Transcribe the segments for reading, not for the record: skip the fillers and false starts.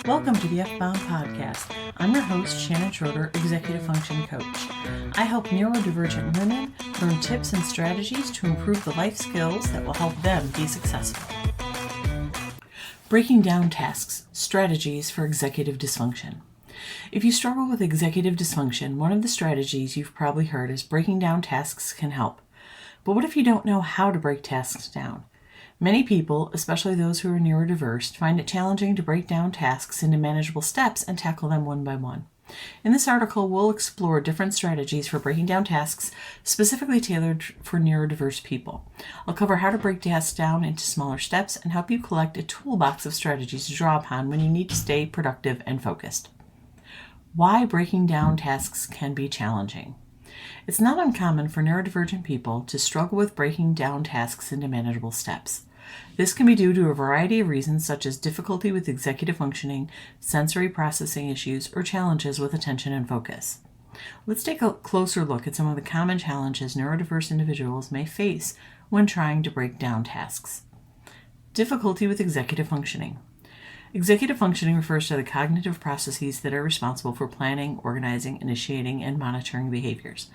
Welcome to the F-Bound Podcast. I'm your host, Shannon Schroeder, Executive Function Coach. I help neurodivergent women learn tips and strategies to improve the life skills that will help them be successful. Breaking down tasks, strategies for executive dysfunction. If you struggle with executive dysfunction, one of the strategies you've probably heard is breaking down tasks can help. But what if you don't know how to break tasks down? Many people, especially those who are neurodiverse, find it challenging to break down tasks into manageable steps and tackle them one by one. In this article, we'll explore different strategies for breaking down tasks specifically tailored for neurodiverse people. I'll cover how to break tasks down into smaller steps and help you collect a toolbox of strategies to draw upon when you need to stay productive and focused. Why breaking down tasks can be challenging. It's not uncommon for neurodivergent people to struggle with breaking down tasks into manageable steps. This can be due to a variety of reasons such as difficulty with executive functioning, sensory processing issues, or challenges with attention and focus. Let's take a closer look at some of the common challenges neurodiverse individuals may face when trying to break down tasks. Difficulty with executive functioning. Executive functioning refers to the cognitive processes that are responsible for planning, organizing, initiating, and monitoring behaviors.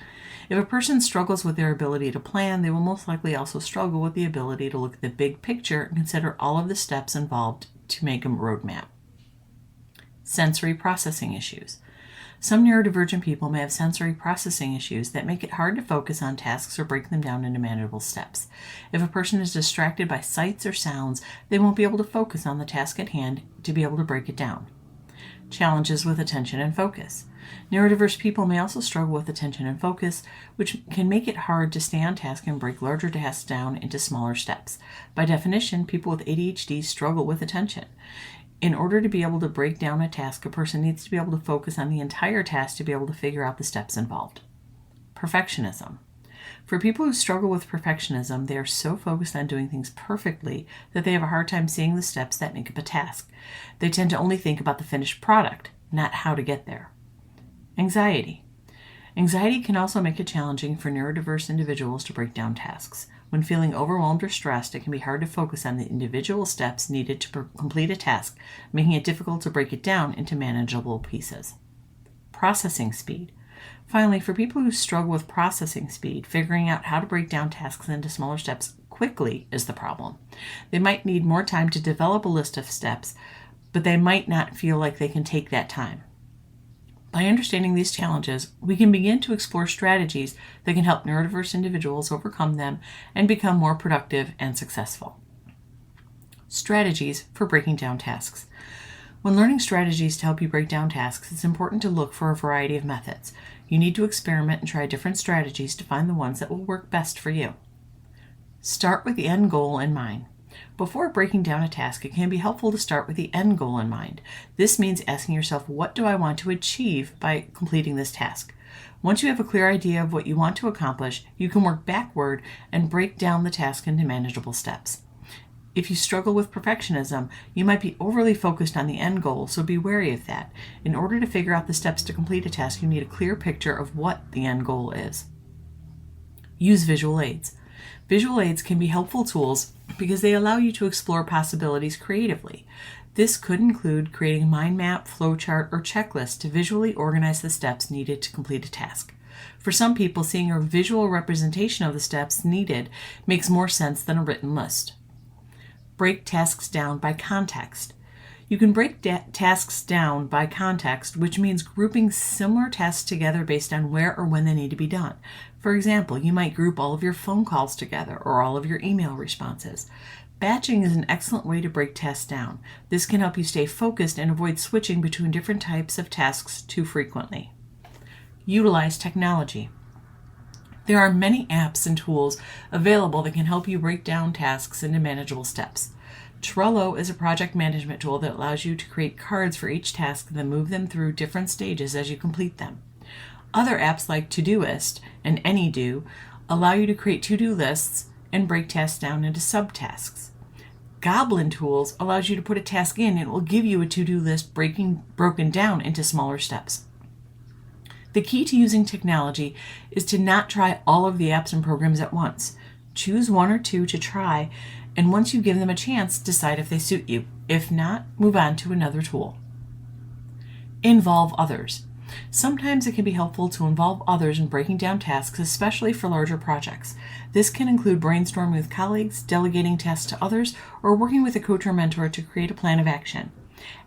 If a person struggles with their ability to plan, they will most likely also struggle with the ability to look at the big picture and consider all of the steps involved to make a roadmap. Sensory processing issues. Some neurodivergent people may have sensory processing issues that make it hard to focus on tasks or break them down into manageable steps. If a person is distracted by sights or sounds, they won't be able to focus on the task at hand to be able to break it down. Challenges with attention and focus. Neurodiverse people may also struggle with attention and focus, which can make it hard to stay on task and break larger tasks down into smaller steps. By definition, people with ADHD struggle with attention. In order to be able to break down a task, a person needs to be able to focus on the entire task to be able to figure out the steps involved. Perfectionism. For people who struggle with perfectionism, they are so focused on doing things perfectly that they have a hard time seeing the steps that make up a task. They tend to only think about the finished product, not how to get there. Anxiety. Anxiety can also make it challenging for neurodiverse individuals to break down tasks. When feeling overwhelmed or stressed, it can be hard to focus on the individual steps needed to complete a task, making it difficult to break it down into manageable pieces. Processing speed. Finally, for people who struggle with processing speed, figuring out how to break down tasks into smaller steps quickly is the problem. They might need more time to develop a list of steps, but they might not feel like they can take that time. By understanding these challenges, we can begin to explore strategies that can help neurodiverse individuals overcome them and become more productive and successful. Strategies for breaking down tasks. When learning strategies to help you break down tasks, it's important to look for a variety of methods. You need to experiment and try different strategies to find the ones that will work best for you. Start with the end goal in mind. Before breaking down a task, it can be helpful to start with the end goal in mind. This means asking yourself, what do I want to achieve by completing this task? Once you have a clear idea of what you want to accomplish, you can work backward and break down the task into manageable steps. If you struggle with perfectionism, you might be overly focused on the end goal, so be wary of that. In order to figure out the steps to complete a task, you need a clear picture of what the end goal is. Use visual aids. Visual aids can be helpful tools because they allow you to explore possibilities creatively. This could include creating a mind map, flowchart, or checklist to visually organize the steps needed to complete a task. For some people, seeing a visual representation of the steps needed makes more sense than a written list. Break tasks down by context. You can break tasks down by context, which means grouping similar tasks together based on where or when they need to be done. For example, you might group all of your phone calls together or all of your email responses. Batching is an excellent way to break tasks down. This can help you stay focused and avoid switching between different types of tasks too frequently. Utilize technology. There are many apps and tools available that can help you break down tasks into manageable steps. Trello is a project management tool that allows you to create cards for each task and then move them through different stages as you complete them. Other apps like Todoist and AnyDo allow you to create to-do lists and break tasks down into subtasks. Goblin Tools allows you to put a task in and it will give you a to-do list broken down into smaller steps. The key to using technology is to not try all of the apps and programs at once. Choose one or two to try, and once you give them a chance, decide if they suit you. If not, move on to another tool. Involve others. Sometimes it can be helpful to involve others in breaking down tasks, especially for larger projects. This can include brainstorming with colleagues, delegating tasks to others, or working with a coach or mentor to create a plan of action.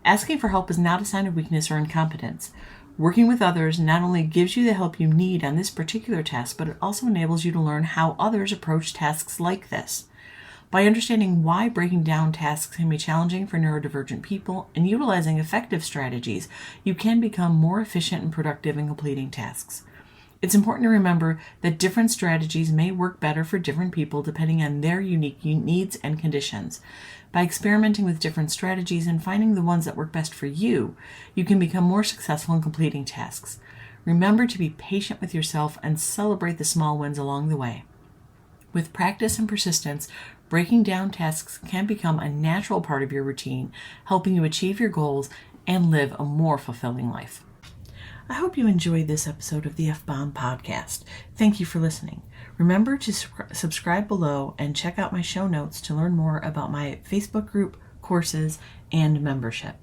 Asking for help is not a sign of weakness or incompetence. Working with others not only gives you the help you need on this particular task, but it also enables you to learn how others approach tasks like this. By understanding why breaking down tasks can be challenging for neurodivergent people and utilizing effective strategies, you can become more efficient and productive in completing tasks. It's important to remember that different strategies may work better for different people depending on their unique needs and conditions. By experimenting with different strategies and finding the ones that work best for you, you can become more successful in completing tasks. Remember to be patient with yourself and celebrate the small wins along the way. With practice and persistence, breaking down tasks can become a natural part of your routine, helping you achieve your goals and live a more fulfilling life. I hope you enjoyed this episode of the F-Bomb podcast. Thank you for listening. Remember to subscribe below and check out my show notes to learn more about my Facebook group, courses, and membership.